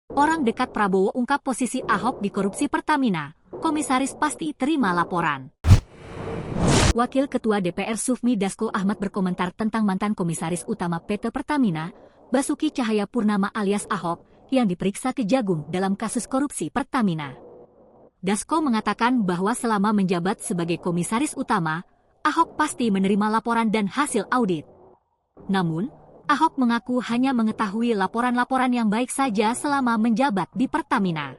Orang dekat Prabowo ungkap posisi Ahok di korupsi Pertamina. Komisaris pasti terima laporan. Wakil Ketua DPR Sufmi Dasko Ahmad berkomentar tentang mantan Komisaris Utama PT Pertamina, Basuki Cahayapurnama alias Ahok, yang diperiksa Kejagung dalam kasus korupsi Pertamina. Dasko mengatakan bahwa selama menjabat sebagai Komisaris Utama, Ahok pasti menerima laporan dan hasil audit. Namun, Ahok mengaku hanya mengetahui laporan-laporan yang baik saja selama menjabat di Pertamina.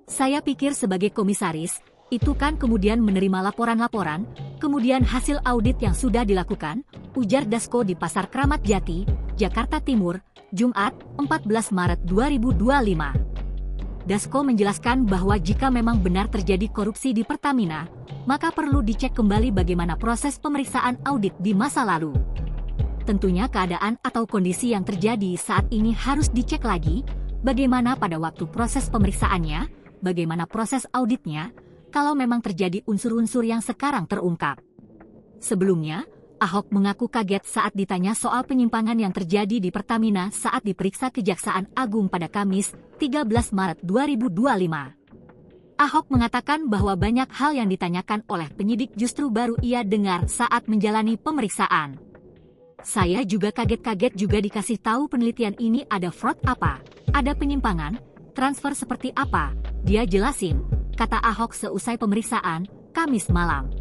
Saya pikir sebagai komisaris, itu kan kemudian menerima laporan-laporan, kemudian hasil audit yang sudah dilakukan, ujar Dasko di Pasar Kramat Jati, Jakarta Timur, Jumat, 14 Maret 2025. Dasko menjelaskan bahwa jika memang benar terjadi korupsi di Pertamina, maka perlu dicek kembali bagaimana proses pemeriksaan audit di masa lalu. Tentunya keadaan atau kondisi yang terjadi saat ini harus dicek lagi, bagaimana pada waktu proses pemeriksaannya, bagaimana proses auditnya, kalau memang terjadi unsur-unsur yang sekarang terungkap. Sebelumnya, Ahok mengaku kaget saat ditanya soal penyimpangan yang terjadi di Pertamina saat diperiksa Kejaksaan Agung pada Kamis, 13 Maret 2025. Ahok mengatakan bahwa banyak hal yang ditanyakan oleh penyidik justru baru ia dengar saat menjalani pemeriksaan. Saya juga kaget-kaget juga dikasih tahu penelitian ini ada fraud apa, ada penyimpangan, transfer seperti apa, dia jelasin, kata Ahok seusai pemeriksaan, Kamis malam.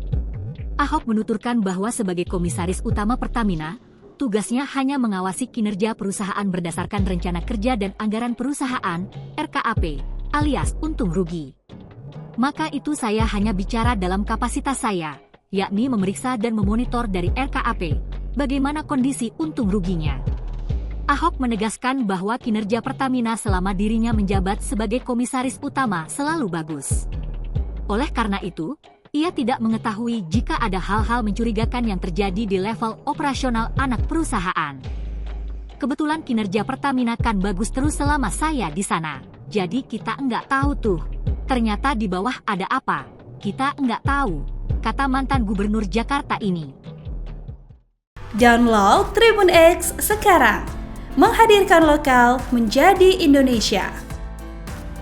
Ahok menuturkan bahwa sebagai Komisaris Utama Pertamina, tugasnya hanya mengawasi kinerja perusahaan berdasarkan rencana kerja dan anggaran perusahaan, RKAP, alias untung rugi. Maka itu saya hanya bicara dalam kapasitas saya, yakni memeriksa dan memonitor dari RKAP, bagaimana kondisi untung ruginya. Ahok menegaskan bahwa kinerja Pertamina selama dirinya menjabat sebagai Komisaris Utama selalu bagus. Oleh karena itu, ia tidak mengetahui jika ada hal-hal mencurigakan yang terjadi di level operasional anak perusahaan. Kebetulan kinerja Pertamina kan bagus terus selama saya di sana. Jadi kita nggak tahu tuh, ternyata di bawah ada apa, kita nggak tahu, kata mantan Gubernur Jakarta ini. Download Tribun X sekarang, menghadirkan lokal menjadi Indonesia.